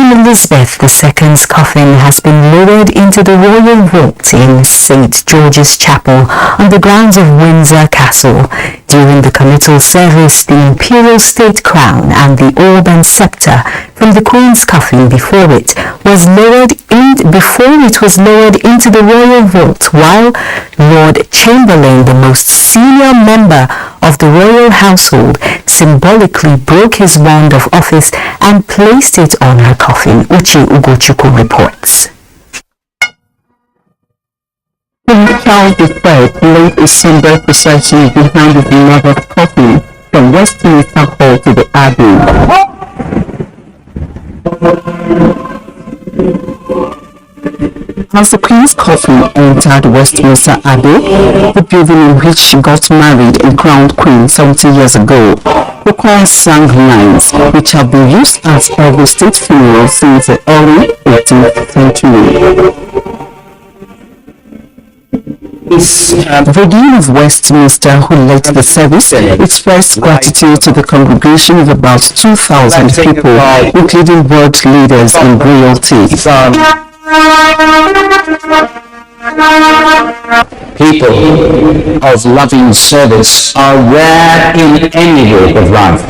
Queen Elizabeth II's coffin has been lowered into the royal vault in St. George's Chapel on the grounds of Windsor Castle. During the committal service, the imperial state crown and the orb and scepter from the Queen's coffin before it was lowered into the royal vault, while Lord Chamberlain, the most senior member of the royal household, symbolically broke his wand of office and placed it on her coffin, Uche Ugochukwu reports. King Charles III laid a somber procession behind his mother's coffin from Westminster Hall to the Abbey. As the Queen's coffin entered Westminster Abbey, the building in which she got married and crowned Queen 70 years ago, the choir sang lines which have been used at every state funeral since the early 18th century. The Dean of Westminster, who led the service, expressed gratitude to the congregation of about 2,000 people, including world leaders and royalty. People of loving service are rare in any walk of life.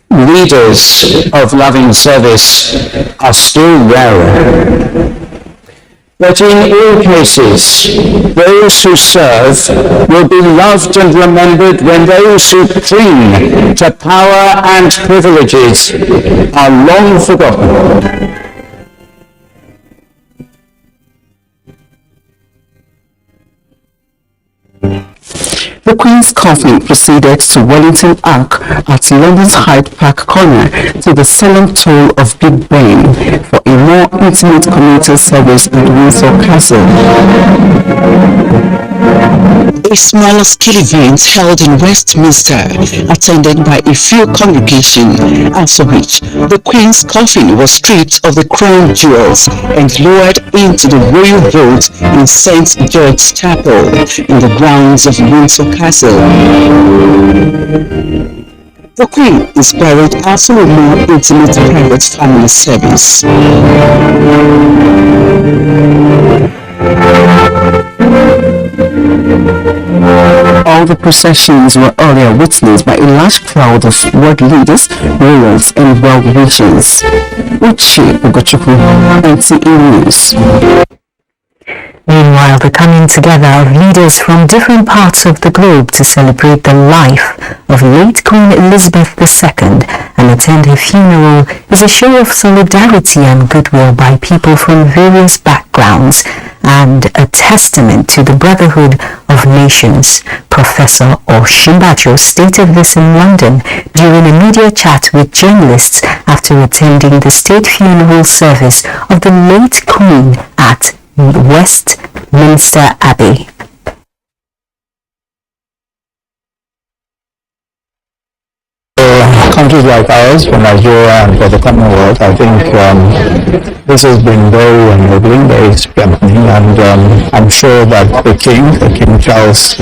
Leaders of loving service are still rarer. But in all cases, those who serve will be loved and remembered when those who cling to power and privileges are long forgotten. The Queen's coffin proceeded to Wellington Arch at London's Hyde Park corner to the solemn toll of Big Ben for a more intimate commuter service at Windsor Castle. A smaller scale event held in Westminster, attended by a few congregation, after which the Queen's coffin was stripped of the crown jewels and lowered into the royal vault in St. George's Chapel in the grounds of Windsor Castle. The Queen is buried after a more intimate private family service. All the processions were earlier witnessed by a large crowd of world leaders, royals, and well-wishers. Uche Ugochukwu, NTA News. Meanwhile, the coming together of leaders from different parts of the globe to celebrate the life of late Queen Elizabeth II and attend her funeral is a show of solidarity and goodwill by people from various backgrounds and a testament to the brotherhood of nations. Professor Oshimbajo stated this in London during a media chat with journalists after attending the state funeral service of the late Queen at Westminster Abbey. Countries like ours, for Nigeria and for the Commonwealth, I think this has been very ennobling, very strengthening, and I'm sure that King Charles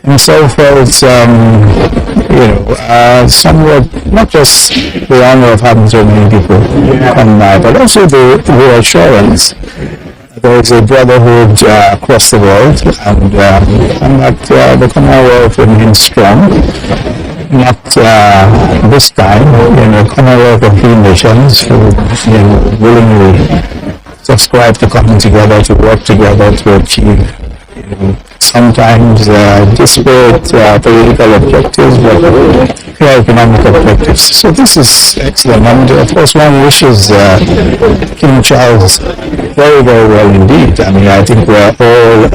himself felt, somewhat, not just the honor of having so many people come by, but also the reassurance. There is a brotherhood across the world, and that the Commonwealth remains strong. Not this time, Commonwealth of free nations who willingly subscribe to coming together, to work together, to achieve sometimes disparate political objectives, but clear economic objectives. So this is excellent, and of course one wishes King Charles very, very well indeed. I mean, I think we're all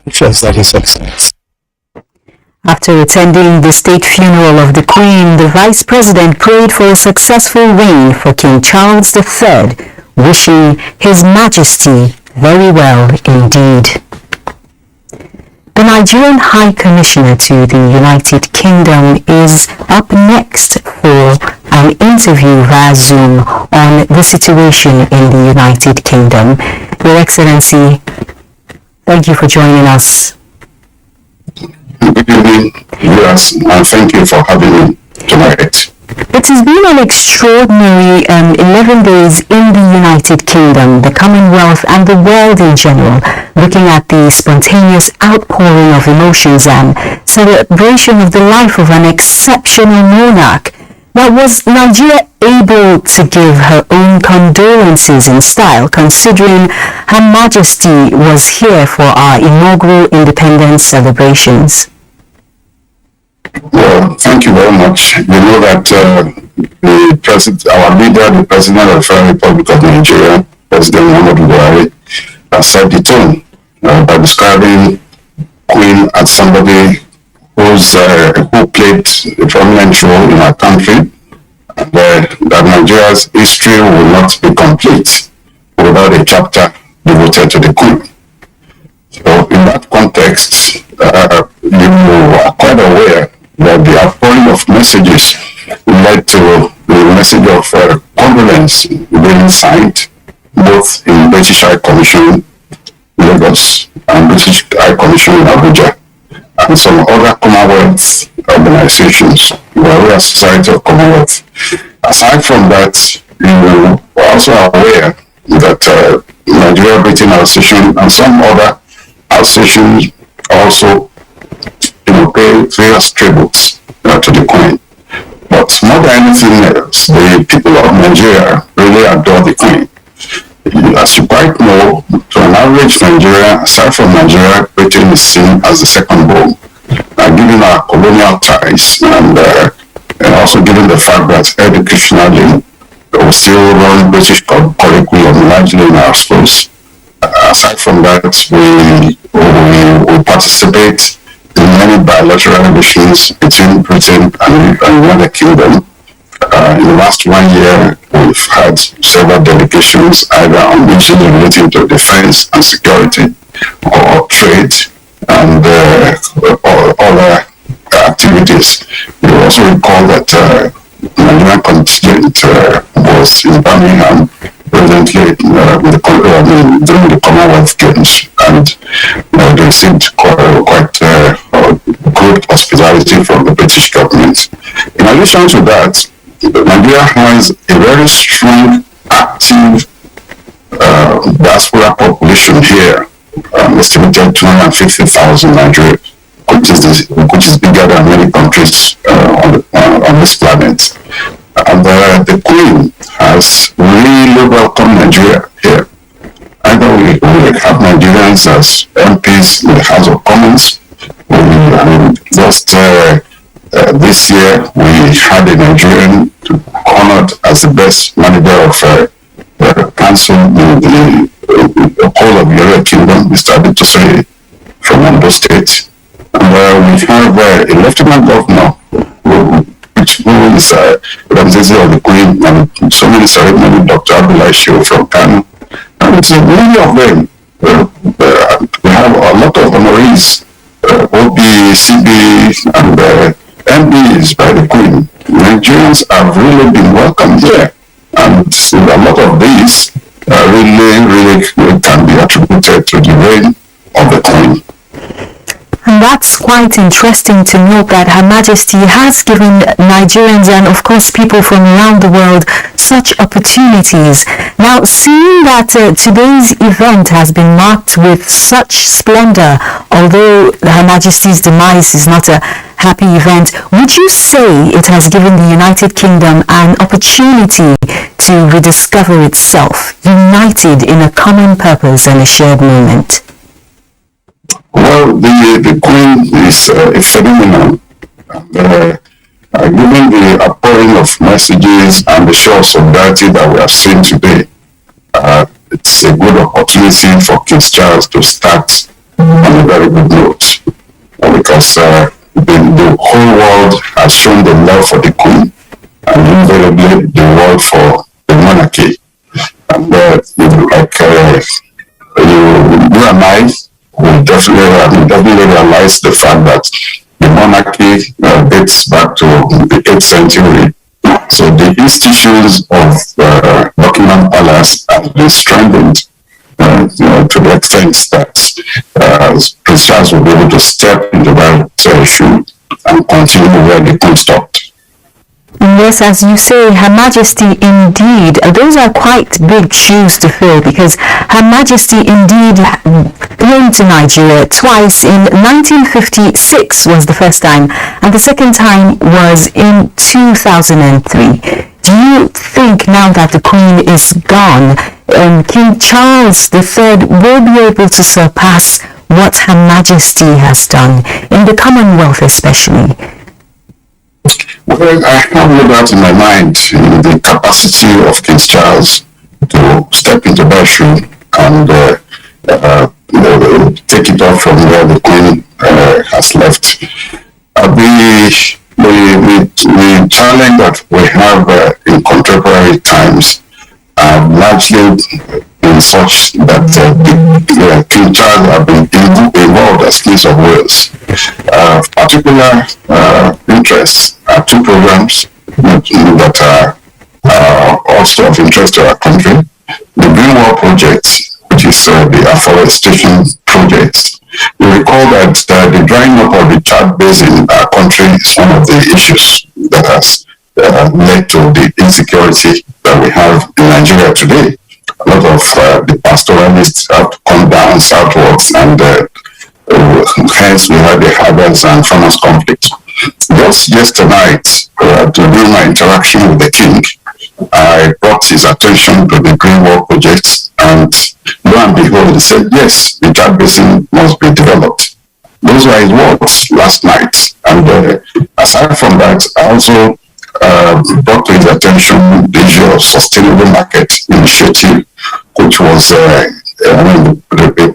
anxious that he succeeds. After attending the state funeral of the Queen, the Vice President prayed for a successful reign for King Charles III, wishing His Majesty very well indeed. The Nigerian High Commissioner to the United Kingdom is up next for an interview via Zoom on the situation in the United Kingdom. Your Excellency, thank you for joining us. Good evening, viewers, and thank you for having me tonight. It has been an extraordinary 11 days in the United Kingdom, the Commonwealth and the world in general, looking at the spontaneous outpouring of emotions and celebration of the life of an exceptional monarch. Now, was Nigeria able to give her own condolences in style, considering Her Majesty was here for our inaugural independence celebrations? Well, thank you very much. You know that our leader, the President of the Federal Republic of Nigeria, President Muhammadu Buhari, has set the tone by describing Queen as somebody who played a prominent role in our country, and that Nigeria's history will not be complete without a chapter devoted to the Queen. So, in that context, you are quite aware that the outpouring of messages led to the message of condolence being signed both in British High Commission Lagos and British High Commission in Abuja, and some other Commonwealth organizations, the Royal Society of Commonwealth. Aside from that, you are also aware that Nigeria Britain Association and some other associations also pay various tributes to the Queen. But more than anything else, the people of Nigeria really adore the Queen. As you quite know, to an average Nigerian, aside from Nigeria, Britain is seen as the second home. Given our colonial ties and also given the fact that educationally we still run British curriculum largely in our schools. Aside from that, we participate in many bilateral relations between Britain and the United Kingdom. In the last 1 year, we've had several delegations either on issues relating to defense and security or trade and other activities. You also recall that the Nigerian contingent was in Birmingham presently during the Commonwealth Games, and they received quite good hospitality from the British government. In addition to that, Nigeria has a very strong, active diaspora population here, estimated 250,000 Nigerians, which is bigger than many countries on this planet. And the Queen has really welcomed Nigeria here. Either we have Nigerians as MPs in the House of Commons. This year we had a Nigerian honored as the best manager of council in the whole of the United Kingdom, Mr. Aditosai from Ondo State. And we have a lieutenant governor who is representative of the Queen, and so many ceremony, Dr. Abdullahi Shehu from Kano. And it's many of them. We have a lot of honorees, OB, CB, and MBs by the Queen. Nigerians have really been welcomed here, and so a lot of these really can be attributed to the reign of the Queen. And that's quite interesting to note that Her Majesty has given Nigerians and of course people from around the world such opportunities. Now, seeing that today's event has been marked with such splendor, although Her Majesty's demise is not a happy event, would you say it has given the United Kingdom an opportunity to rediscover itself, united in a common purpose and a shared moment? Well, the Queen is a phenomenon. Given the outpouring of messages and the show of solidarity that we have seen today, it's a good opportunity for King Charles to start on a very good note. Because the whole world has shown the love for the Queen, and invariably the love for the monarchy. And you and I will definitely realize the fact that the monarchy dates back to the 8th century. So the institutions of Buckingham Palace have been strengthened to the extent that Prince Charles will be able to step into that shoe and continue where the Queen stopped. Yes, as you say, Her Majesty indeed, those are quite big shoes to fill because Her Majesty indeed came to Nigeria twice. In 1956 was the first time, and the second time was in 2003. Do you think now that the Queen is gone, King Charles III will be able to surpass what Her Majesty has done, in the Commonwealth especially? Well, I have no doubt in my mind the capacity of King Charles to step into that shoe and take it off from where the Queen has left. The challenge that we have in contemporary times largely been such that King Charles have been involved as King of Wales. Particular interests are two programs that are also of interest to our country. The Green Wall Project, which is the afforestation project. We recall that the drying up of the Chad Basin in our country is one of the issues that has led to the insecurity that we have in Nigeria today. A lot of the pastoralists have to come down southwards, and hence we had the harvest and farmers conflict. Just yesterday, during my interaction with the king, I brought his attention to the Green Wall project, and lo and behold, he said, yes, the Chad Basin must be developed. Those were his words last night. And aside from that, I also brought to his attention the issue of sustainable market initiative, which was a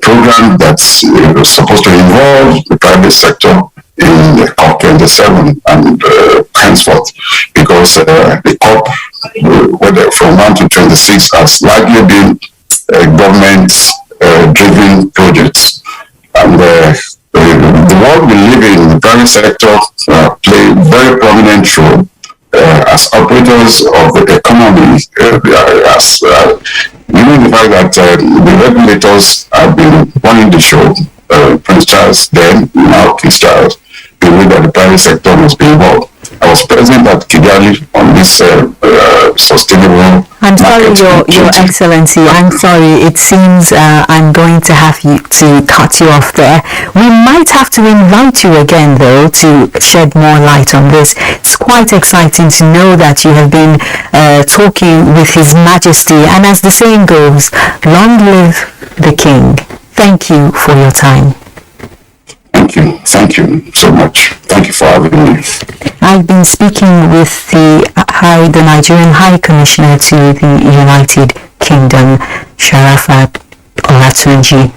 program that's supposed to involve the private sector in the COP27 and henceforth, because the COP, whether from 1 to 26, has largely been government-driven projects. And the world we live in, the private sector play a very prominent role as operators of the economy, given the fact that the regulators have been running the show, Prince Charles then, now King Charles, believe that the private sector must be involved. I was present at Kigali on this sustainable. I'm sorry, Your Excellency. I'm sorry. It seems I'm going to have to cut you off there. We might have to invite you again, though, to shed more light on this. It's quite exciting to know that you have been talking with His Majesty, and as the saying goes, long live the King. Thank you for your time. Thank you so much. Thank you for having me. I've been speaking with the Nigerian High Commissioner to the United Kingdom, Sharafat Olatunji.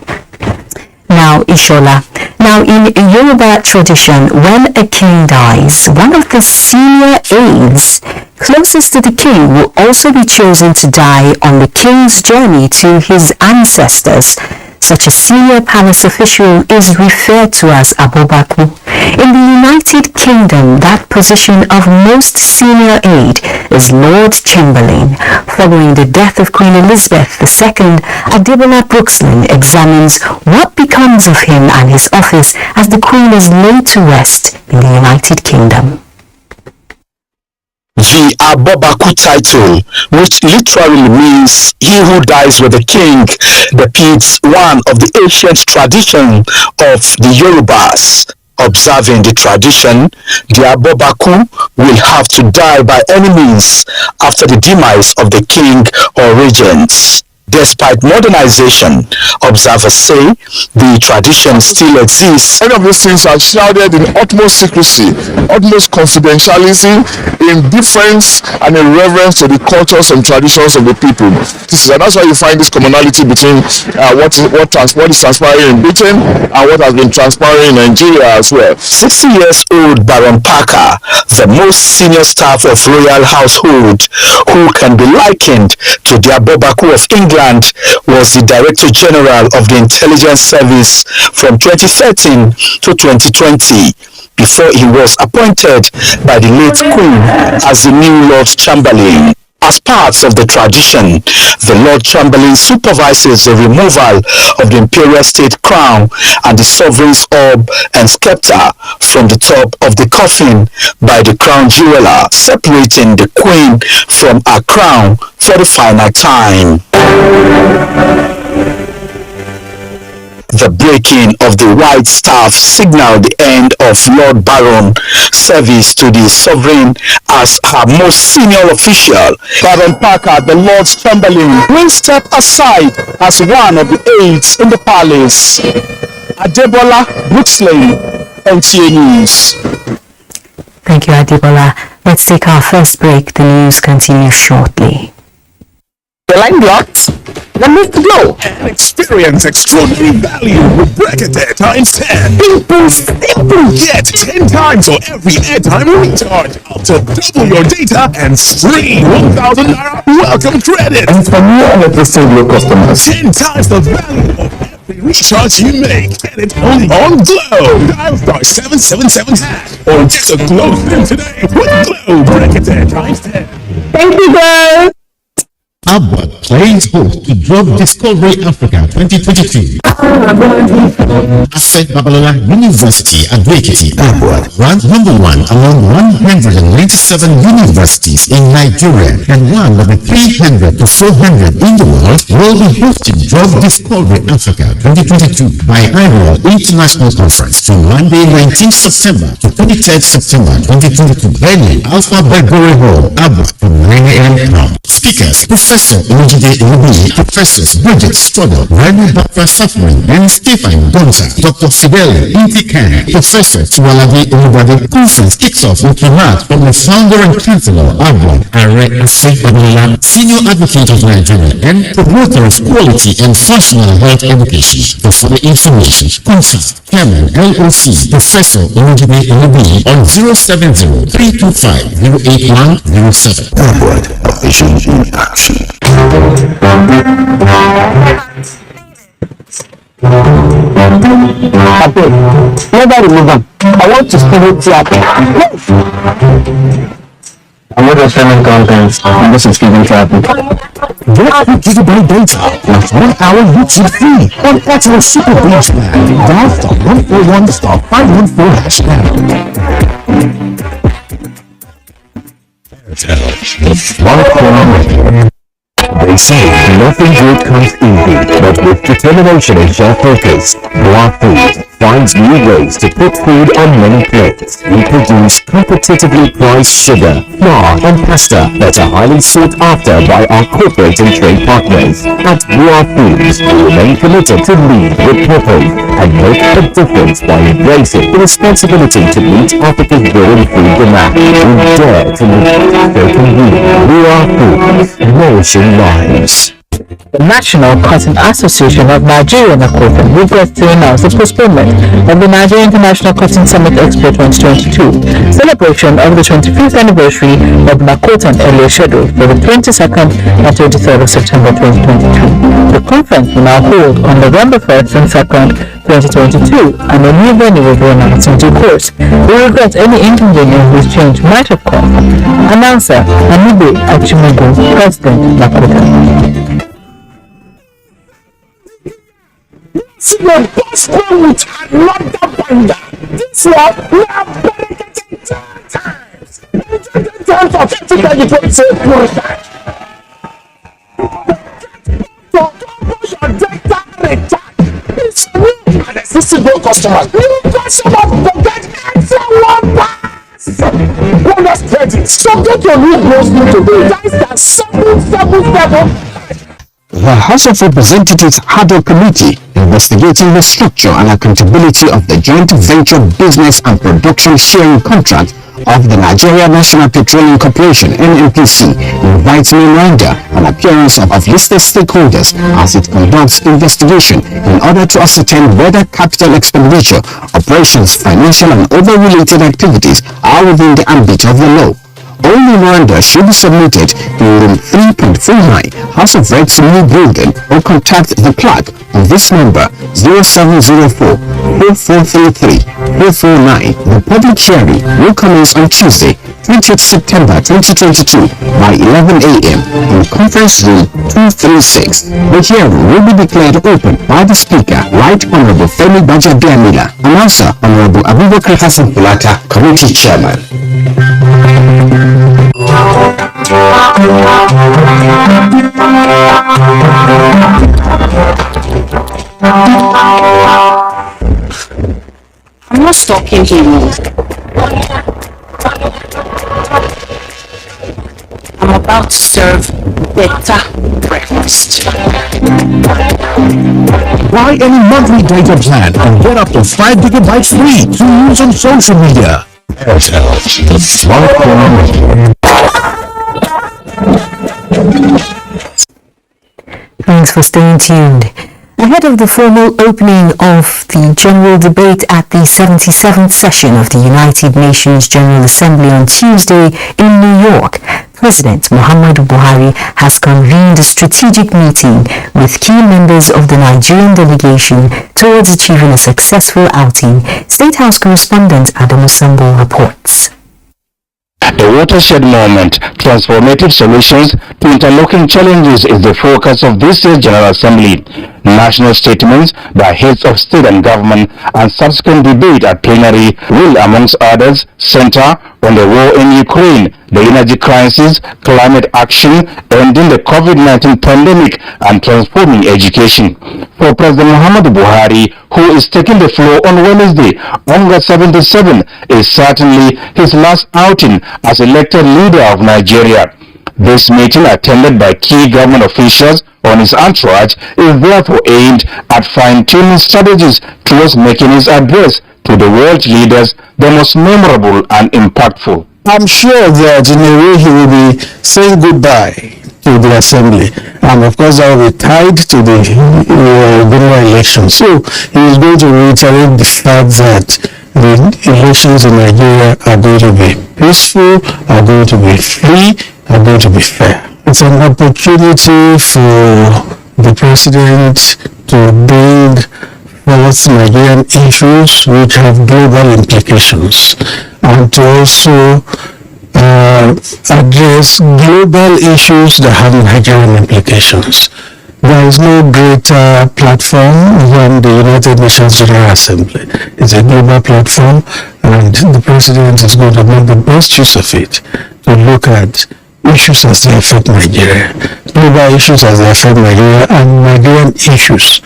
Now, Ishola. Now, in Yoruba tradition, when a king dies, one of the senior aides closest to the king will also be chosen to die on the king's journey to his ancestors. Such a senior palace official is referred to as Abobaku. In the United Kingdom, that position of most senior aide is Lord Chamberlain. Following the death of Queen Elizabeth II, Adebola Brookslin examines what becomes of him and his office as the Queen is laid to rest in the United Kingdom. The Abobaku title, which literally means he who dies with the king, depicts one of the ancient tradition of the Yorubas. Observing the tradition, the Abobaku will have to die by any means after the demise of the king or regents. Despite modernization, observers say the tradition still exists. Many of these things are shrouded in utmost secrecy, utmost confidentialism, indifference, and in reverence to the cultures and traditions of the people. And that's why you find this commonality between what is transpiring in Britain and what has been transpiring in Nigeria as well. 60-years-old Baron Parker, the most senior staff of royal household, who can be likened to the Abobaku of England, was the Director General of the Intelligence Service from 2013 to 2020, before he was appointed by the late Queen as the new Lord Chamberlain. As part of the tradition, the Lord Chamberlain supervises the removal of the imperial state crown and the sovereign's orb and scepter from the top of the coffin by the crown jeweler, separating the queen from her crown for the final time. The breaking of the white staff signaled the end of Lord Baron service to the sovereign as her most senior official. Baron Parker, the Lord Chamberlain, will step aside as one of the aides in the palace. Adebola Brooksley, NTA News. Thank you, Adebola. Let's take our first break. The news continues shortly. The line blocked. Then move to Glow and experience extraordinary value with bracket times 10. Simple. Get 10 times for every airtime recharge, up to double your data and stream 1,000 naira welcome credit. And for new electricity Glow customers, 10 times the value of every recharge you make. Get it only on Glow. Dial *777# or text a Glow SIM today with Glow bracket times 10. Thank you, guys. Abuja plays host to Drug Discovery Africa 2022. Asset Babalola University at Ekiti, Abuja, ranked number 1 among 197 universities in Nigeria and one of the 300 to 400 in the world, will be hosting Drug Discovery Africa 2022 biannual international conference from Monday 19th September to 23rd September 2022. Venue Alpha Belgore Hall, Abuja, from 9 a.m. Speakers: Professor Olujide Iwobi, Professors Bridget Struggle, Remy Bakra Suffering, and Stephen Gonza. Dr. Fidel Intikan, Professor Tuwalabi Olubade. Conference kicks off with remarks from the founder and chancellor, Abuja, Are Asif Babalola, Senior Advocate of Nigeria and promoter of quality and functional health education. For further information, contact Chairman LOC, Professor Olujide Iwobi on 070-325-08107. Abuja, vision in action. Never remove them. I want to spill it here. I'm not just sharing content. I'm just giving traffic. Get 2 GB data with 1 hour YouTube free on Airtel Super Binge Plan. Dial *141*514# now. Airtel, the smartphone. They say nothing good comes easy, but with determination and sharp focus, Boa Food finds new ways to put food on many plates. We produce competitively priced sugar, flour, and pasta that are highly sought after by our corporate and trade partners. At Boa Foods, we remain committed to lead with purpose and make a difference by embracing the responsibility to meet Africa's growing food demand. We dare to live so can we. Boa Foods, nourishing lives. The National Cotton Association of Nigerian Cotton regrets to announce the postponement of the Nigerian International Cotton Summit Expo 2022 celebration of the 25th anniversary of Nakotan earlier scheduled for the 22nd and 23rd of September 2022. The conference will now hold on November 1st and 2nd, 2022, and a new venue will be announced in due course. We regret any inconvenience this change might have caused. Announcer Anibe Achimugu, President Nakotan. This will possible with another banger. This one we are dedicated 10 times. 10 times for 2020 product. So push your data recharge. It's new and existing customers. New customers will get extra 1 pass. Bonus credit. So get your new gross today. That's 777. The House of Representatives had a committee investigating the structure and accountability of the joint venture business and production sharing contract of the Nigeria National Petroleum Corporation (NNPC) invites memoranda and appearance of listed stakeholders as it conducts investigation in order to ascertain whether capital expenditure, operations, financial and other related activities are within the ambit of the law. All memoranda should be submitted in room 3.49, House of Reps New Building, or contact the clerk on this number 0704-4433-449. The public hearing will commence on Tuesday, 20th September 2022 by 11 a.m. in Conference Room 236. The hearing will be declared open by the Speaker, Right Honorable Femi Bajabiamila, Announcer Honorable Abubakar Hassan Pulata, Committee Chairman. I'm not stalking him. I'm about to serve better breakfast. Buy any monthly data plan and get up to 5 gigabytes free to use on social media. Airtel, the smartphone. Thanks for staying tuned. Ahead of the formal opening of the general debate at the 77th session of the United Nations General Assembly on Tuesday in New York, President Muhammadu Buhari has convened a strategic meeting with key members of the Nigerian delegation towards achieving a successful outing. State House correspondent Adamu Sambo reports. A watershed moment, transformative solutions to interlocking challenges is the focus of this year's General Assembly. National statements by heads of state and government and subsequent debate at plenary will, amongst others, center on the war in Ukraine, the energy crisis, climate action, ending the COVID-19 pandemic, and transforming education. For President Muhammadu Buhari, who is taking the floor on Wednesday, August 77, is certainly his last outing as elected leader of Nigeria. This meeting, attended by key government officials on his entourage, is therefore aimed at fine-tuning strategies towards making his address to the world leaders the most memorable and impactful. I'm sure that in a way he will be saying goodbye to the assembly, and of course that will be tied to the general election. So he is going to reiterate the fact that the elections in Nigeria are going to be peaceful, are going to be free, are going to be fair. It's an opportunity for the president to bring forth Nigerian issues which have global implications, and to also address global issues that have Nigerian implications. There is no greater platform than the United Nations General Assembly. It's a global platform, and the president is going to make the best use of it to look at issues as they affect Nigeria, global issues as they affect Nigeria, and Nigerian issues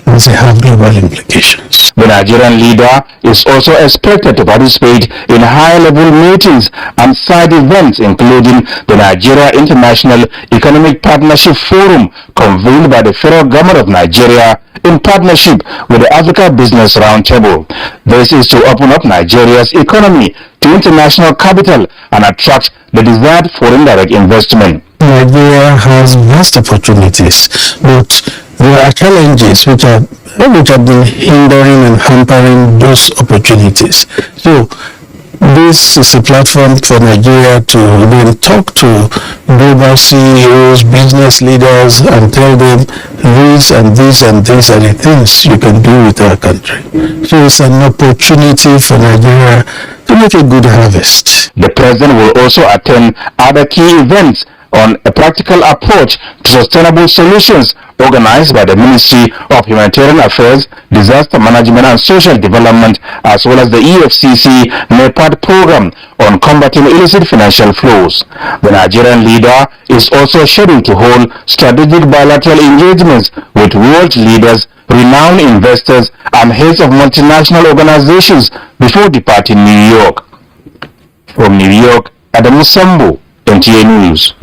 as they have global implications. The Nigerian leader is also expected to participate in high-level meetings and side events, including the Nigeria International Economic Partnership Forum, convened by the federal government of Nigeria in partnership with the Africa Business Roundtable. This is to open up Nigeria's economy to international capital and attract the desired foreign direct investment. Nigeria has vast opportunities, but there are challenges which have been hindering and hampering those opportunities. So this is a platform for Nigeria to then talk to global CEOs, business leaders, and tell them these and these and these are the things you can do with our country. So it's an opportunity for Nigeria to make a good harvest. The president will also attend other key events on a practical approach to sustainable solutions organized by the Ministry of Humanitarian Affairs, Disaster Management and Social Development, as well as the EFCC NEPAD program on combating illicit financial flows. The Nigerian leader is also scheduled to hold strategic bilateral engagements with world leaders, renowned investors, and heads of multinational organizations before departing New York. From New York, Adamu Sambo, NTA News.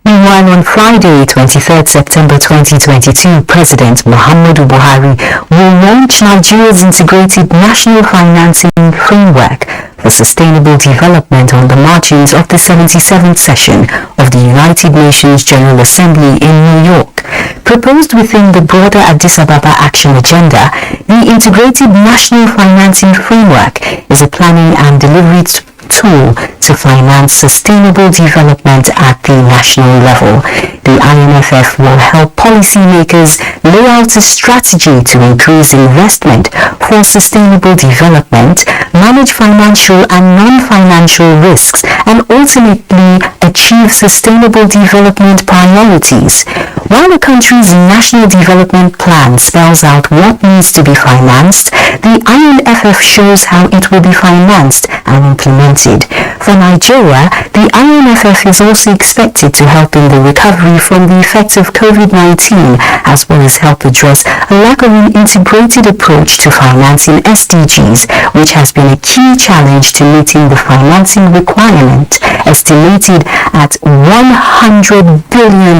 Meanwhile, on Friday, 23rd September 2022, President Muhammadu Buhari will launch Nigeria's integrated national financing framework for sustainable development on the margins of the 77th session of the United Nations General Assembly in New York. Proposed within the broader Addis Ababa Action Agenda, the integrated national financing framework is a planning and delivery tool to finance sustainable development at the national level. The IMFF will help policymakers lay out a strategy to increase investment for sustainable development, manage financial and non-financial risks, and ultimately achieve sustainable development priorities. While the country's national development plan spells out what needs to be financed, the IMFF shows how it will be financed and implemented. For Nigeria, the IMFF is also expected to help in the recovery from the effects of COVID-19, as well as help address a lack of an integrated approach to financing SDGs, which has been a key challenge to meeting the financing requirement, estimated at $100 billion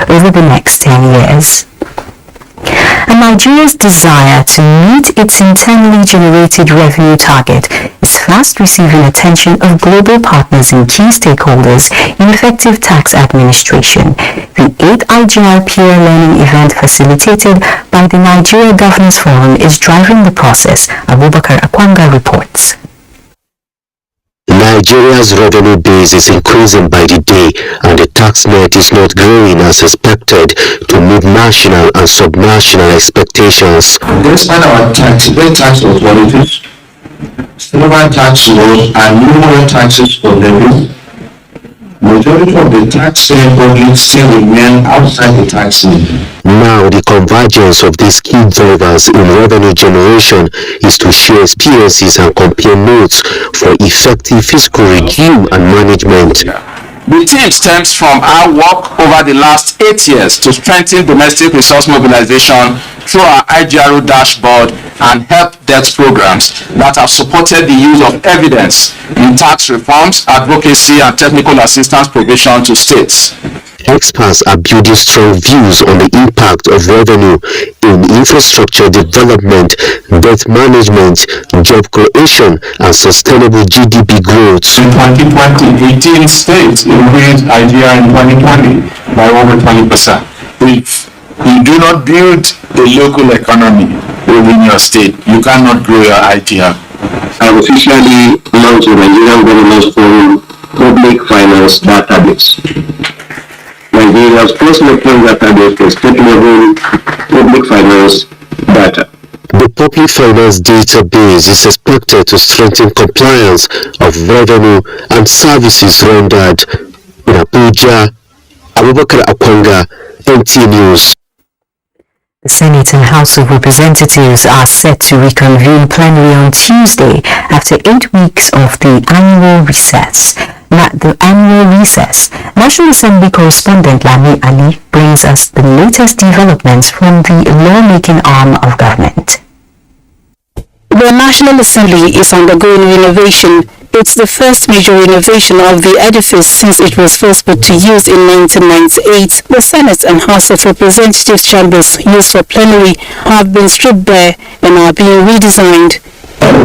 over the next 10 years. And Nigeria's desire to meet its internally generated revenue target is fast receiving attention of global partners and key stakeholders in effective tax administration. The 8th IGR Peer Learning event facilitated by the Nigeria Governance Forum is driving the process. Abubakar Akwanga reports. Nigeria's revenue base is increasing by the day, and the tax net is not growing as expected to meet national and subnational expectations. Despite our tax authorities, still tax laws and numerous taxes for levy, majority of the taxpaying public still remain outside the tax levy. Now, the convergence of these key drivers in revenue generation is to share experiences and compare notes for effective fiscal review and management. The theme stems from our work over the last 8 years to strengthen domestic resource mobilization through our IGRO dashboard and help desk programs that have supported the use of evidence in tax reforms, advocacy, and technical assistance provision to states. Experts are building strong views on the impact of revenue in infrastructure development, debt management, job creation, and sustainable GDP growth. In 2020, 18 states increased IGR in 2020 by over 20%. If you do not build a local economy within your state, you cannot grow your IGR. I officially launched the Nigerian Governance Forum Public Finance Database. Nigeria's first electronic database for state-level public finance data. The public finance database is expected to strengthen compliance of revenue and services rendered. In Abuja, Abubakar Akwanga, NTA News. The Senate and House of Representatives are set to reconvene plenary on Tuesday after 8 weeks of the annual recess. National Assembly correspondent Lami Ali brings us the latest developments from the lawmaking arm of government. The National Assembly is undergoing renovation. It's the first major renovation of the edifice since it was first put to use in 1998. The Senate and House of Representatives chambers used for plenary have been stripped bare and are being redesigned.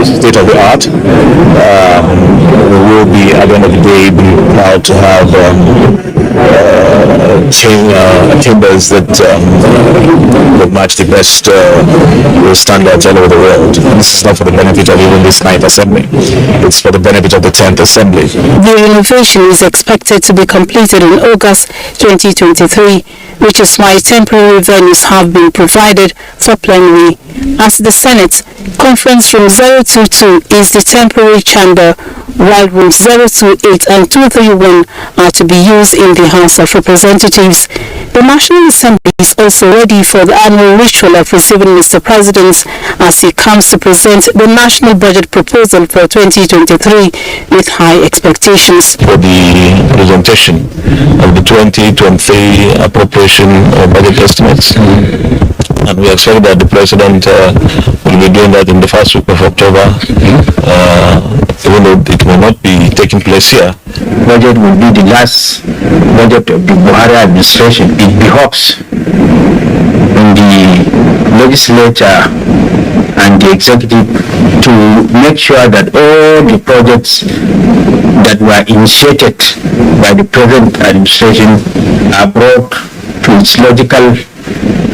State of the art. We will be, at the end of the day, be proud to have chambers that match the best standards all over the world. And this is not for the benefit of even this 9th Assembly. It's for the benefit of the 10th Assembly. The renovation is expected to be completed in August 2023, which is why temporary venues have been provided for plenary. As the Senate, Conference Room 022 is the temporary chamber, while Rooms 028 and 231 are to be used in the House of Representatives. The National Assembly is also ready for the annual ritual of receiving Mr. President as he comes to present the National Budget Proposal for 2023 with high expectations. For the presentation of the 2023 appropriation budget estimates. And we expect that the President will be doing that in the first week of October, even though it will not be taking place here. Budget will be the last budget of the Buhari administration. It behoves in the legislature and the executive to make sure that all the projects that were initiated by the present administration are brought to its logical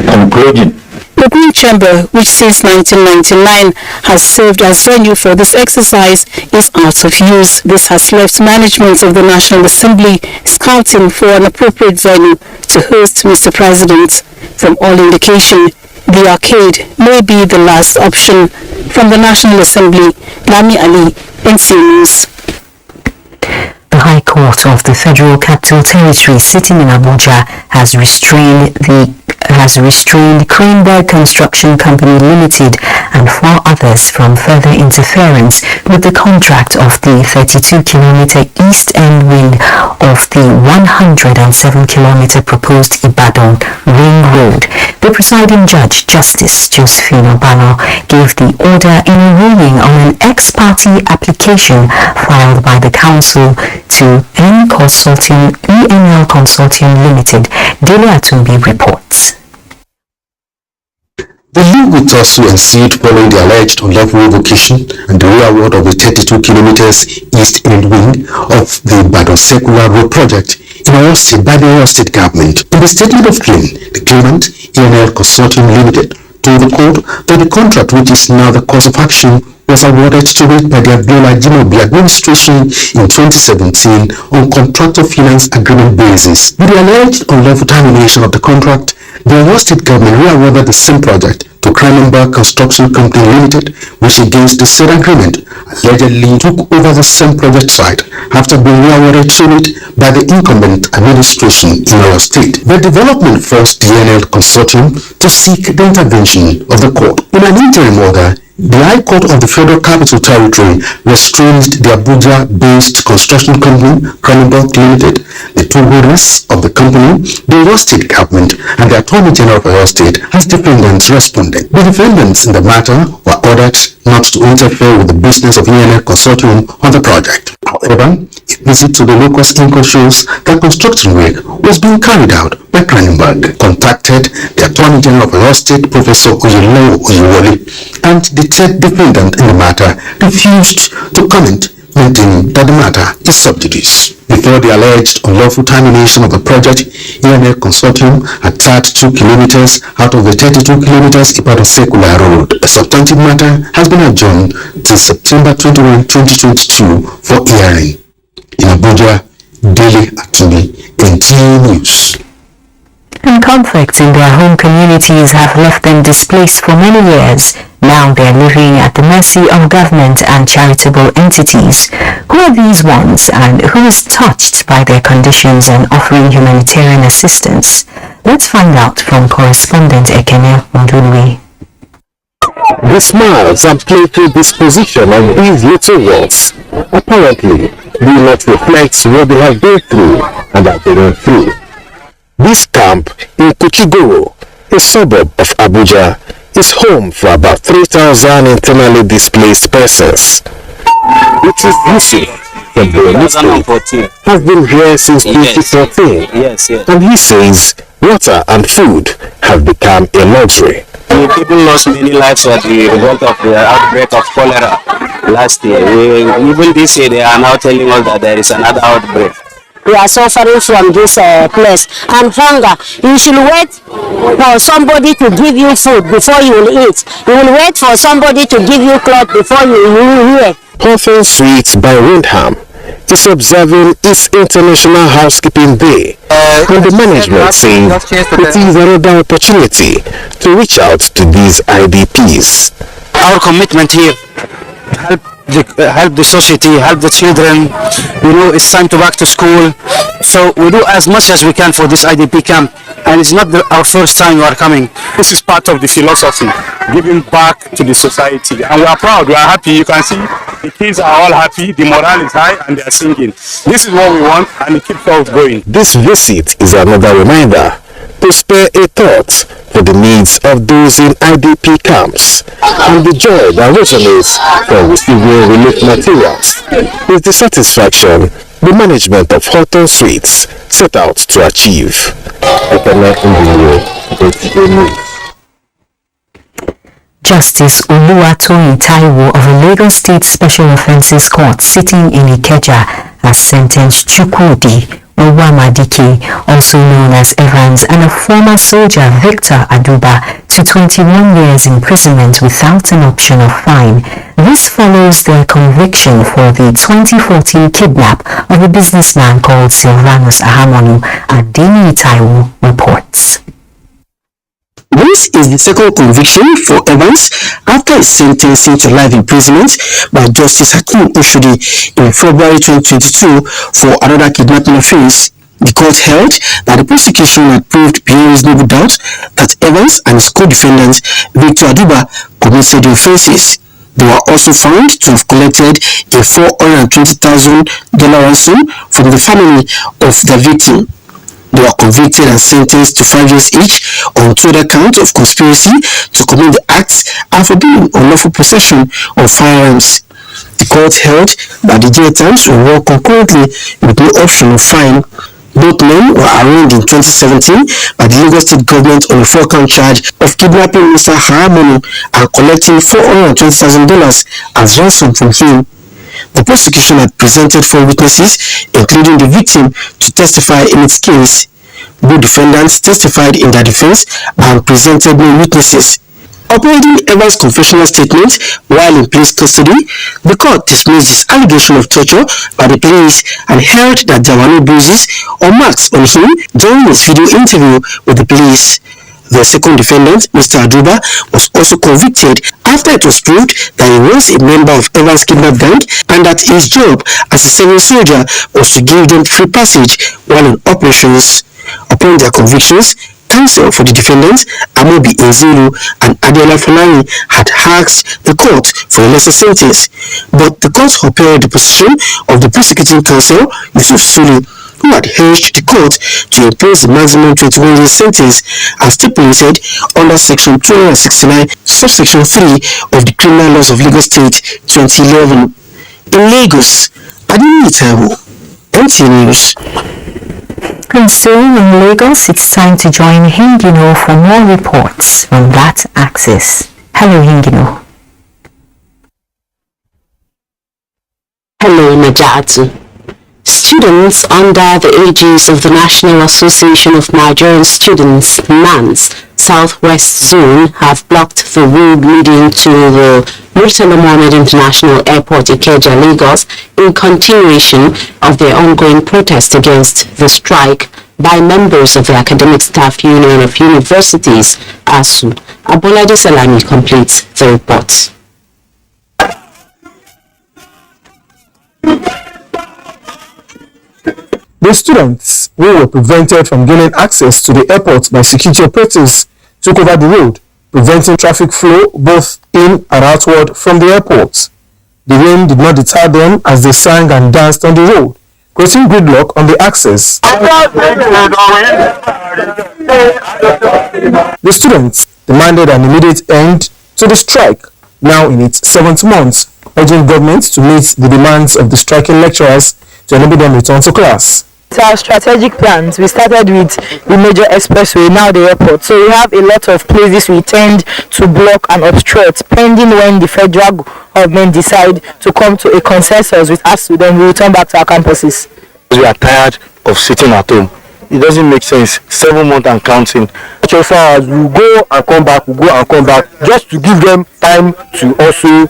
conclusion. The The Green Chamber, which since 1999 has served as venue for this exercise, is out of use. This has left management of the National Assembly scouting for an appropriate venue to host Mr. President. From all indication, the arcade may be the last option. From the National Assembly, Lami Ali, NTA News. The High Court of the Federal Capital Territory sitting in Abuja has restrained Cranberg Construction Company Limited and 4 others from further interference with the contract of the 32-kilometer east end wing of the 107-kilometer proposed Ibadan Ring Road. The presiding judge, Justice Josephine Obano, gave the order in a ruling on an ex-parte application filed by the council to ENL Consulting Limited. Dele Atumbi reports. The league with also ensued following the alleged unlawful revocation and the reaward of the 32 kilometers east end wing of the Ibadan Circular Road project in Oyo State by the Oyo State government. In the statement of claim, the claimant, ENL Consortium Limited, told the court that the contract, which is now the cause of action, was awarded to it by the Abiola Jimobi administration in 2017 on contractor finance agreement basis. With the alleged unlawful termination of the contract, the Oyo State government reawarded the same project to Cranberg Construction Company Limited, which against the said agreement allegedly took over the same project site after being reawarded to it by the incumbent administration in Oyo State. The development forced the NL Consortium to seek the intervention of the court. In an interim order, the High Court of the Federal Capital Territory restrained the Abuja-based construction company, Cranberg Limited, the 2 owners of the company, the Oyo State government, and the Attorney General of Oyo State as defendants responded. The defendants in the matter were ordered not to interfere with the business of ENL Consortium on the project. However, a visit to the locust inco shows that construction work was being carried out by Cranberg. Contacted the Attorney General of Oyo State, Professor Oyelo Oyewole, and the third defendant in the matter refused to comment, noting that the matter is sub judice. Before the alleged unlawful termination of the project, ENL Consortium had charged 2 kilometers out of the 32 kilometers Ibadan Circular Road. A substantive matter has been adjourned till September 21, 2022 for hearing. In Abuja, Dele Atumbi, NTA News. And conflicts in their home communities have left them displaced for many years. Now they are living at the mercy of government and charitable entities. Who are these ones and who is touched by their conditions and offering humanitarian assistance? Let's find out from correspondent Ekene Ndulwe. The smiles and playful disposition of these little ones apparently do not reflect what they have been through and are going through. This camp in Kuchigoro, a suburb of Abuja, is home for about 3,000 internally displaced persons. It is Yusuf from Borno State has been here since 2014, and he says water and food have become a luxury. People lost many lives as the result of the outbreak of cholera last year. Even this year they are now telling us that there is another outbreak. We are suffering from this place and hunger. You should wait for somebody to give you food before you will eat. You will wait for somebody to give you cloth before you will wear. Hawthorne Street by Windham is observing its International Housekeeping Day, and the management saying it is another opportunity to reach out to these IDPs. Our commitment here, help the society, help the children. It's time to back to school, so we do as much as we can for this IDP camp, and it's not our first time we are coming. This is part of the philosophy, giving back to the society, and we are proud, we are happy. You can see the kids are all happy, the morale is high, and they are singing. This is what we want, and it keeps us going. This visit is another reminder to spare a thought for the needs of those in IDP camps, and the joy that resonates from receiving relief materials is the satisfaction the management of Hawthorne Streets set out to achieve. Justice Oluwatoyin Taiwo of the Lagos State Special Offences Court sitting in Ikeja has sentenced Chukwudi Owamadike, also known as Evans, and a former soldier, Victor Aduba, to 21 years imprisonment without an option of fine. This follows their conviction for the 2014 kidnap of a businessman called Silvanus Ahamonu, Adeni Taiwo reports. This is the second conviction for Evans after his sentencing to life imprisonment by Justice Hakim Ushudi in February 2022 for another kidnapping offense. The court held that the prosecution had proved beyond reasonable doubt that Evans and his co-defendant Victor Aduba committed the offenses. They were also found to have collected a $420,000 ransom from the family of the victim. They were convicted and sentenced to 5 years each on 2 other counts of conspiracy to commit the acts and for being unlawful possession of firearms. The court held that the jail terms will work concurrently with no option of fine. Both men were arraigned in 2017 by the Lagos State government on a 4-count charge of kidnapping Mr. Haramonu and collecting $420,000 as ransom from him. The prosecution had presented 4 witnesses, including the victim, to testify in its case. Both defendants testified in their defense and presented no witnesses. Upholding Evans' confessional statement while in police custody, the court dismissed his allegation of torture by the police and held that there were no bruises or marks on him during his video interview with the police. The second defendant, Mr. Aduba, was also convicted after it was proved that he was a member of Evans' kidnap gang and that his job as a serving soldier was to give them free passage while in operations. Upon their convictions, counsel for the defendants, Amobi Nzilu and Adela Falani, had asked the court for a lesser sentence, but the court upheld the position of the prosecuting counsel, Yusuf Sulu, who had urged the court to impose the maximum 21 years sentence as stipulated under Section 269, subsection 3 of the Criminal Laws of Lagos State 2011. In Lagos, Adeni Taiwo, NTA News. And so in Lagos, it's time to join Hingino for more reports on that axis. Hello, Hingino. Hello, Najatu. Students under the aegis of the National Association of Nigerian Students, NANS, Southwest Zone have blocked the road leading to the Murtala Mohammed International Airport, Ikeja, Lagos, in continuation of their ongoing protest against the strike by members of the Academic Staff Union of Universities, ASU. Abolade Salami completes the report. The students who were prevented from gaining access to the airport by security operatives took over the road, preventing traffic flow both in and outward from the airport. The rain did not deter them as they sang and danced on the road, creating gridlock on the access. The students demanded an immediate end to the strike, now in its 7th month, urging government to meet the demands of the striking lecturers to enable them return to class. Our strategic plans, we started with the major expressway, now the airport. So we have a lot of places we tend to block and obstruct, pending when the federal government decide to come to a consensus with us, then we return back to our campuses. We are tired of sitting at home. It doesn't make sense. 7 months and counting. So far as we go and come back, just to give them time to also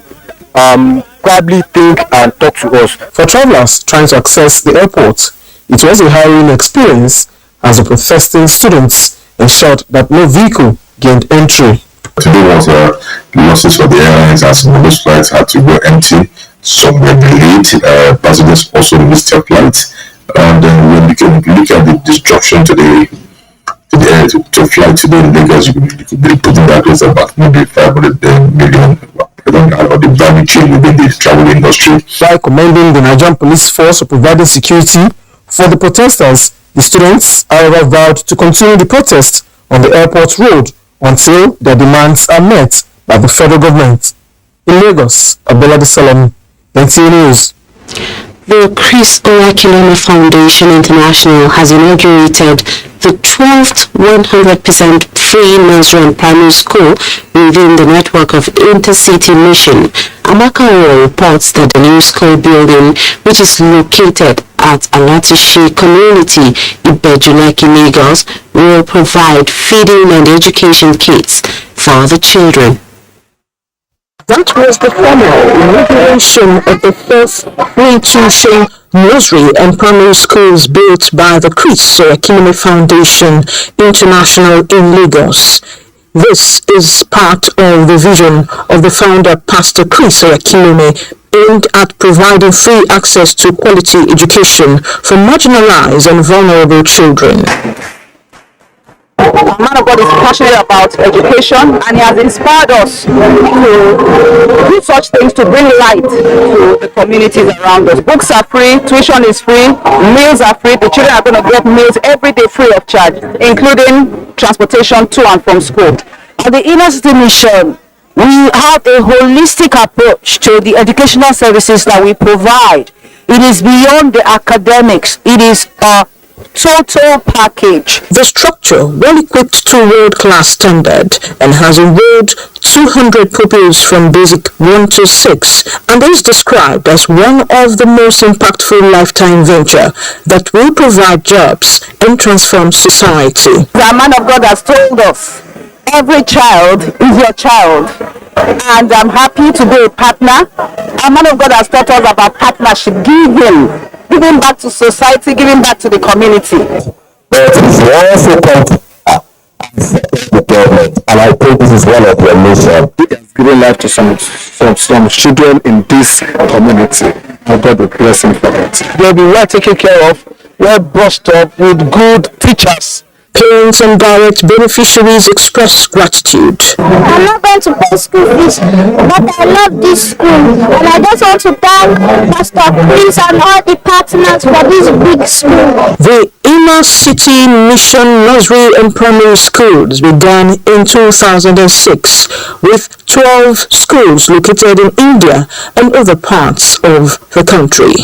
probably think and talk to us. For travelers trying to access the airport, it was a harrowing experience as the protesting students ensured that no vehicle gained entry. Today was losses for the airlines as most flights had to go empty. Some were delayed. Passengers also missed their flights. And when you can look at the destruction to flight today in Lagos, you could be putting that as about maybe 500 million. Or the value chain within the travel industry. By commending the Nigerian police force for providing security for the protesters, the students, however, vowed to continue the protest on the airport road until their demands are met by the federal government. In Lagos, Abolade Salami, NTA News. The Chris Oyakhilome Foundation International has inaugurated the 12th 100% free nursery and primary school within the network of Intercity Mission. Amaka Oro reports that the new school building, which is located at Alatishi community, Ibejuleki, Lagos, will provide feeding and education kits for the children. That was the formal inauguration of the first free-tuition nursery and primary schools built by the Chris Oyakhilome Foundation International in Lagos. This is part of the vision of the founder, Pastor Chris Oyakhilome, aimed at providing free access to quality education for marginalized and vulnerable children. A man of God is passionate about education, and he has inspired us to do such things to bring light to the communities around us. Books are free, tuition is free, meals are free. The children are going to get meals every day free of charge, including transportation to and from school. At the Inner City Mission, we have a holistic approach to the educational services that we provide. It is beyond the academics. It is a total package. The structure, well equipped to world-class standard, and has enrolled 200 pupils from basic 1 to 6, and is described as one of the most impactful lifetime venture that will provide jobs and transform society. The man of God has told us, every child is your child, and I'm happy to be a partner. A man of God has taught us about partnership, giving back to society, giving back to the community. But it's also the government, and I think this is one of your mission. It has given life to some children in this community. And God will bless him for it. They'll be well taken care of, well brushed up with good teachers. Parents and direct beneficiaries express gratitude. I'm not going to pay school fees, but I love this school, and I just want to thank Pastor Chris and all the partners for this big school. The Inner City Mission Nursery and Primary Schools began in 2006 with 12 schools located in India and other parts of the country.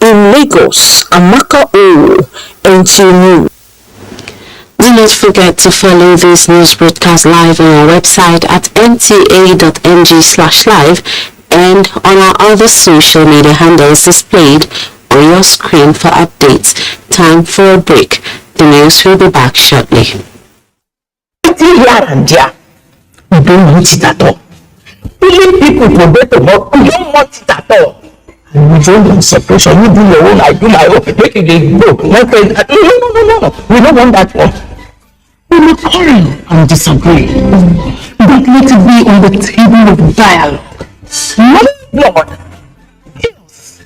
In Lagos, Amaka O, NTA News. Do not forget to follow this news broadcast live on our website at nta.ng/live and on our other social media handles displayed on your screen for updates. Time for a break. The news will be back shortly. We don't want it at all. Even people forget about we don't want it at all. And we don't want separation. You do your own, I do my own. Make it go. No. We don't want that one. We will quarrel and disagree, but let it be on the table of dialogue. Not blood, chaos,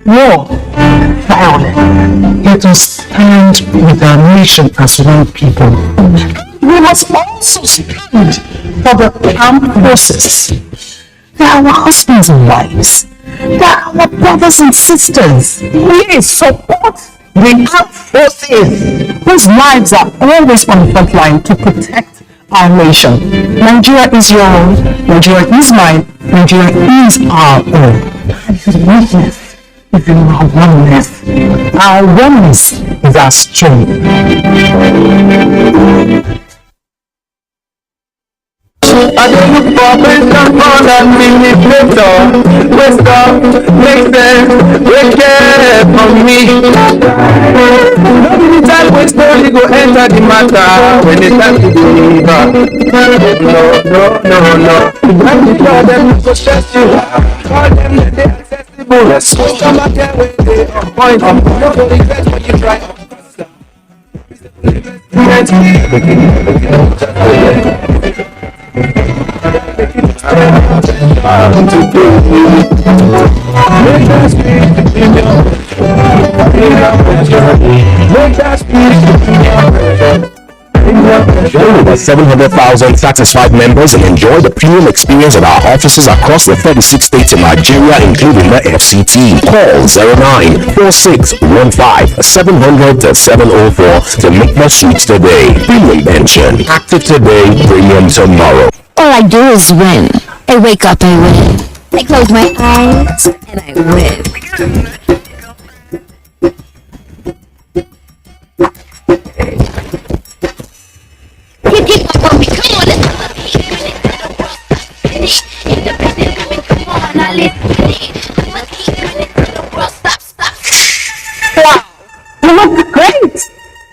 war, violence. Let us stand with our nation as one people. We must also stand for the armed forces. They are our husbands and wives. They are our brothers and sisters. We support the armed forces whose lives are always on the front line to protect our nation. Nigeria is your own, Nigeria is mine, Nigeria is our own. And his weakness is in our oneness. Our oneness is our strength. I don't look for wisdom for that manipulator. Wisdom makes sense, they care for me. Not any time when story go enter the matter when it's time to deliver. No. You have to tell them to stress you. Call them that they're accessible. Come back there when they are point. Nobody cares when you try. Join over 700,000 satisfied members and enjoy the premium experience at our offices across the 36 states in Nigeria, including the FCT. Call 094615-700-704 to make the switch today. Premium pension. Active today, premium tomorrow. All I do is win. I wake up, I win. I close my eyes, and I win. Keep up on me, come on, let's independent women, come on, I live with it. I must keep running till the world stops.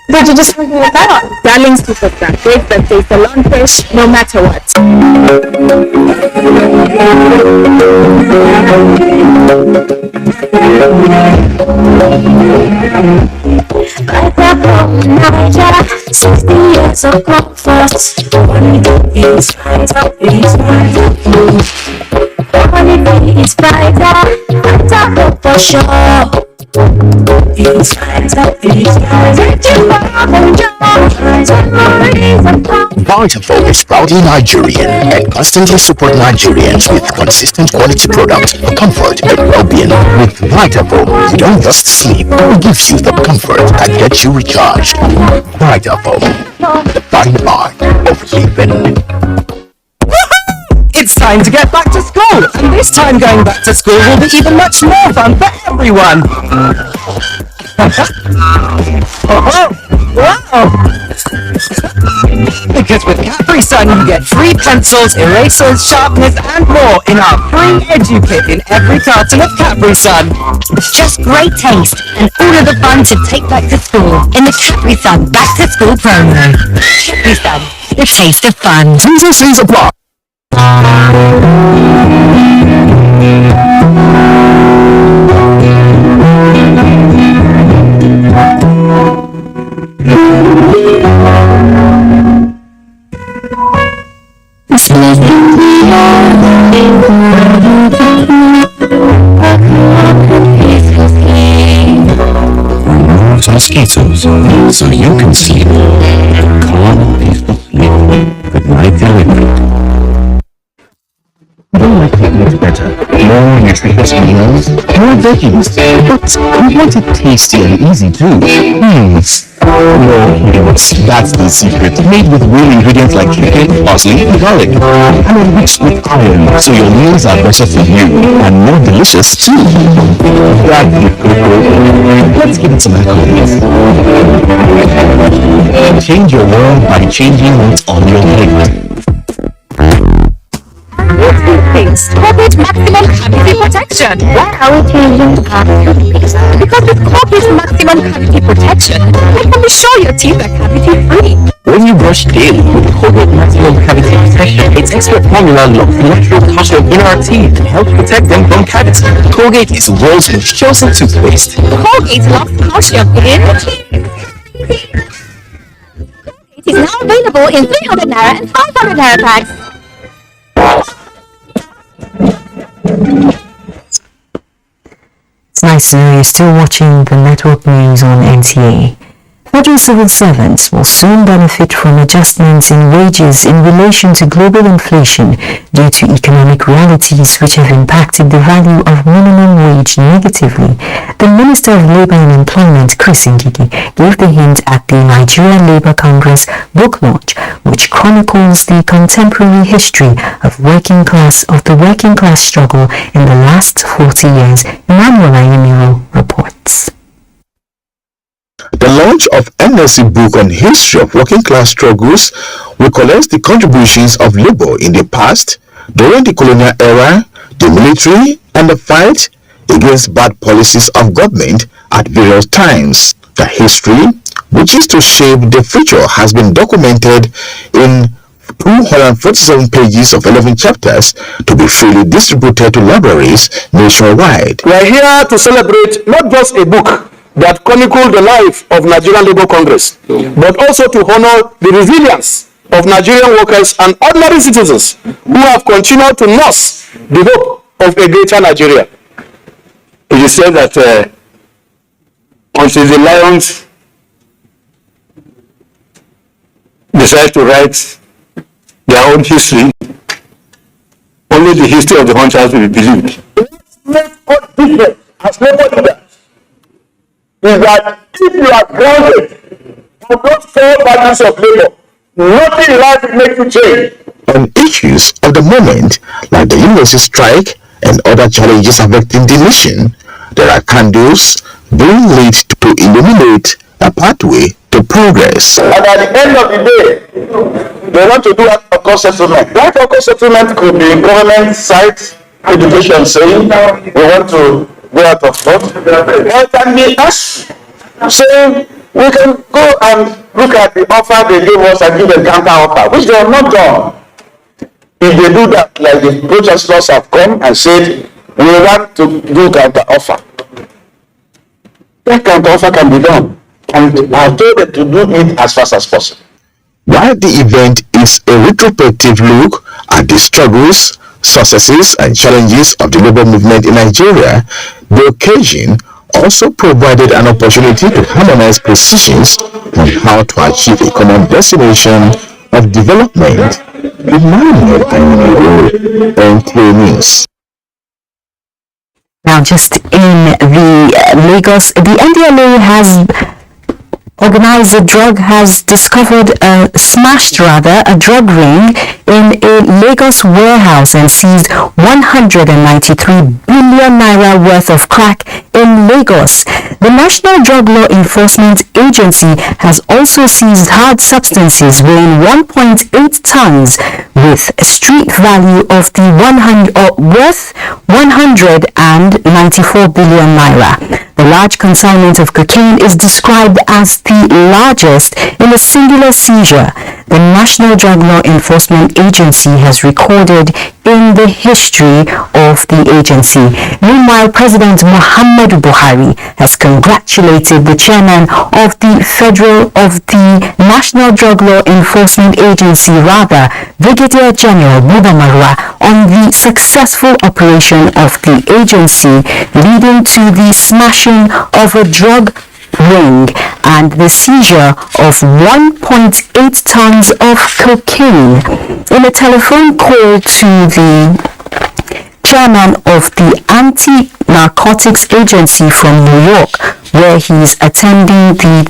Did you just agree with that? Darling superstar, great birthday, salon fish, no matter what. Niger, 60 years of comfort. It's brighter, it's brighter. It's brighter, brighter hope for sure. It's brighter, it's brighter. Vitafilm is proudly Nigerian and constantly support Nigerians with consistent quality product for comfort and well-being. With Vitafilm, you don't just sleep, it gives you the comfort that gets you recharged. Vitafilm, the fine art of living. It's time to get back to school, and this time going back to school will be even much more fun for everyone. Wow! Because with Capri Sun you get free pencils, erasers, sharpeners and more in our free Edu Kit in every carton of Capri Sun. It's just great taste and all of the fun to take back to school in the Capri Sun Back to School promo. Capri Sun, the taste of fun. Season apply. Mosquitoes, so you can sleep. Calm, peaceful sleep. Good night, delivery. I don't like it better. More nutritious meals, more veggies, but we want it tasty and easy too. No, that's the secret. Made with real ingredients like chicken, parsley, and garlic, and enriched with iron, so your meals are better for you and more delicious too. Let's give it some accolades. Change your world by changing what's on your plate. Toothpaste, Colgate Maximum Cavity Protection. Why are we changing our toothpaste? Because with Colgate Maximum Cavity Protection, I can be sure your teeth are cavity free. When you brush daily with Colgate Maximum Cavity Protection, its expert formula locks natural calcium in our teeth and helps protect them from cavities. Colgate is the world's most chosen toothpaste. Colgate locks calcium in teeth. Colgate is now available in 300 Naira and 500 Naira packs. It's nice to know you're still watching the network news on NTA. Federal civil servants will soon benefit from adjustments in wages in relation to global inflation due to economic realities which have impacted the value of minimum wage negatively. The Minister of Labour and Employment, Chris Ngigi, gave the hint at the Nigerian Labour Congress book launch, which chronicles the contemporary history of the working class struggle in the last 40 years. Emmanuel Ayemiro reports. The launch of NSC book on history of working class struggles recollects the contributions of labor in the past, during the colonial era, the military, and the fight against bad policies of government at various times. The history, which is to shape the future, has been documented in 247 pages of 11 chapters to be freely distributed to libraries nationwide. We are here to celebrate not just a book that chronicled the life of Nigerian Labour Congress, but also to honor the resilience of Nigerian workers and ordinary citizens who have continued to nurse the hope of a greater Nigeria. It is said that until the lions decide to write their own history, only the history of the hunters will be believed. Let's make us different as labor leaders. Is that if you are grounded on those four values of labor, nothing in life will make you change. On issues of the moment, like the university strike and other challenges affecting the nation, there are candles being lit to illuminate a pathway to progress. And at the end of the day, they want to do a cost settlement. That cost settlement could be government site education saying we want to go out of court. Or it can be us saying We can go and look at the offer they gave us and give a counter offer, which they have not done. If they do that, like the protesters have come and said, we want to do counter offer, that counter offer can be done. And I have told them to do it as fast as possible. While the event is a retrospective look at the struggles, successes and challenges of the labor movement in Nigeria, the occasion also provided an opportunity to harmonize positions on how to achieve a common destination of development with Mohammed and NTA News. Now, just in the Lagos, the NDLA has organized a drug ring in a Lagos warehouse and seized 193 billion naira worth of crack in Lagos. The National Drug Law Enforcement Agency has also seized hard substances weighing 1.8 tons with a street value of worth 194 billion naira. The large consignment of cocaine is described as the largest in a singular seizure the National Drug Law Enforcement Agency has recorded in the history of the agency. Meanwhile, President Muhammadu Buhari has congratulated the chairman of the National Drug Law Enforcement Agency, Brigadier General Buba Marwa, on the successful operation of the agency leading to the smashing of a drug ring and the seizure of 1.8 tons of cocaine. In a telephone call to the chairman of the Anti-Narcotics Agency from New York, where he's attending the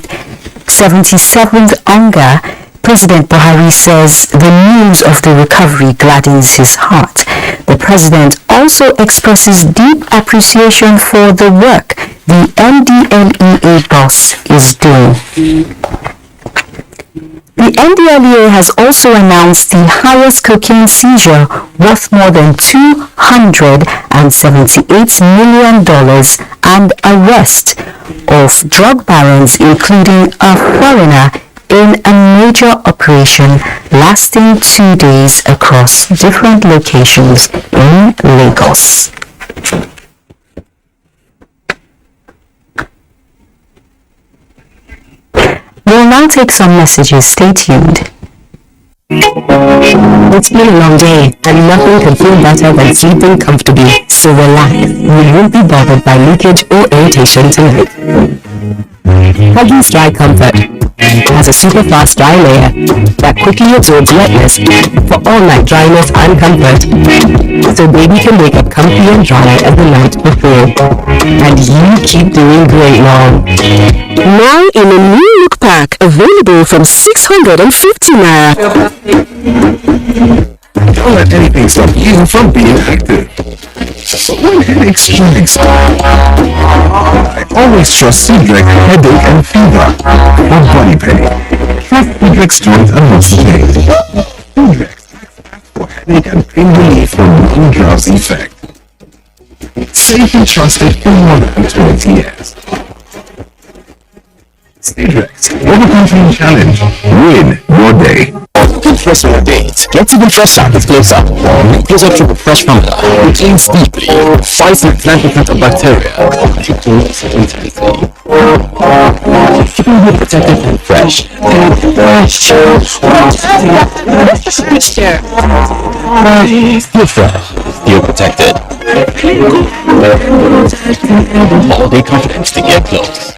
77th UNGA, President Buhari says the news of the recovery gladdens his heart. The president also expresses deep appreciation for the work the NDLEA boss is doing. The NDLEA has also announced the highest cocaine seizure worth more than $278 million and arrest of drug barons, including a foreigner, in a major operation lasting 2 days across different locations in Lagos. We'll now take some messages. Stay tuned. It's been a long day, and nothing can feel better than sleeping comfortably. So relax. You won't be bothered by leakage or irritation tonight. Huggies Dry Comfort has a super fast dry layer that quickly absorbs wetness for all night dryness and comfort. So baby can wake up comfy and dry as the night before. And you keep doing great, Mom. Now in a new look pack, available from 650 naira. Don't let anything stop you from being active. So when headaches strikes, I always trust Cedric headache and fever or body pain. Try Cedric strength and muscle pain. Cedric for headache and pain relief from non-drowsy effect. Safe and trusted for more than 20 years. Cedric, overcoming challenge. Win your day. Interest on your date. Get even fresher with closer. Or closer to the fresh formula. It cleans deeply, fights 99% of bacteria, and keeps roots intensely. Keeping you protected and fresh. Still fresh, still protected. All day confidence to get close.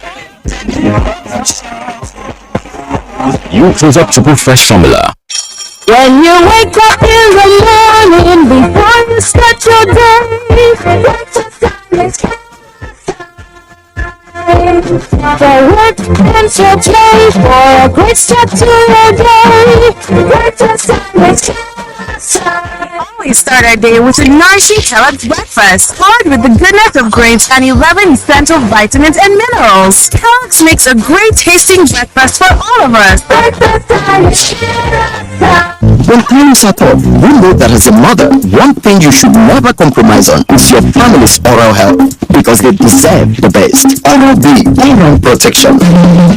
You close up triple fresh formula. When you wake up in the morning, before you start your day, for work and your play, for a great start to your day, always start our day with a nourishing Kellogg's breakfast, powered with the goodness of grains and 11 essential vitamins and minerals. Kellogg's makes a great tasting breakfast for all of us. When times are tough, we know that as a mother, one thing you should never compromise on is your family's oral health, because they deserve the best. Oral B, oral protection.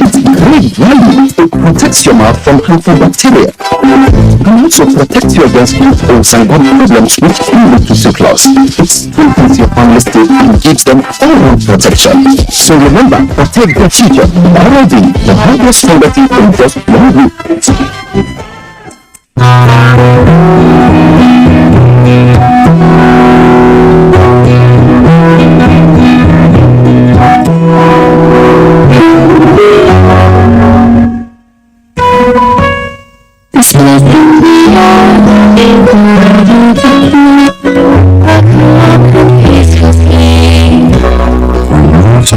It's great value. It protects your mouth from harmful bacteria, and also protects you against holes and gut problems which can lead to sick loss. It strengthens your family's teeth and gives them oral protection. So remember, protect your future. Oral B, the healthiest stronger teeth in just 1 week.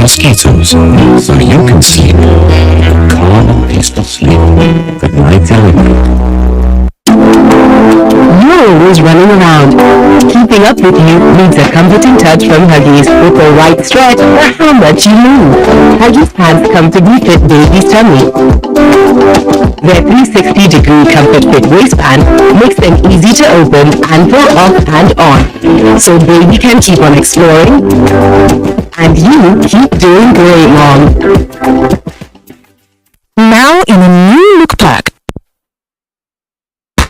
Mosquitoes, so you can sleep. Calm and peaceful sleep. Good night, You're always running around. Keeping up with you needs a comforting touch from Huggies with a right stretch for how much you move. Huggies pants comfortably fit baby's tummy. Their 360-degree comfort fit waistband makes them easy to open and pull off and on, so baby can keep on exploring and you keep doing great, Mom. Now in a new look pack.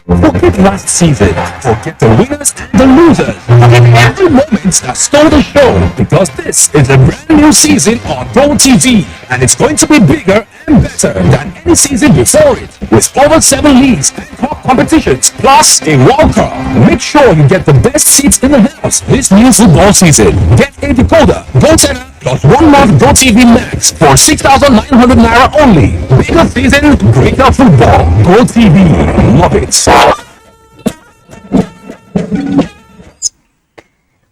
Forget last season, forget the winners and the losers, forget every moment that stole the show, because this is a brand new season on GoTV, and it's going to be bigger and better than any season before it, with over 7 leagues and top competitions, plus a World Cup. Make sure you get the best seats in the house this new football season. Get a decoder, GoTV, plus 1 month GoTV Max for 6,900 Naira only. Bigger season, greater football. GoTV, love it.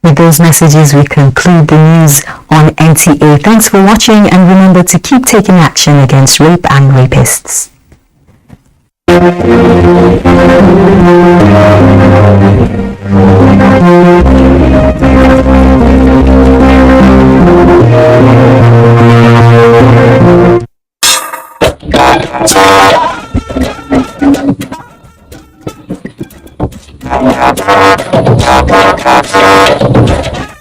With those messages, we conclude the news on NTA. Thanks for watching, and remember to keep taking action against rape and rapists. God.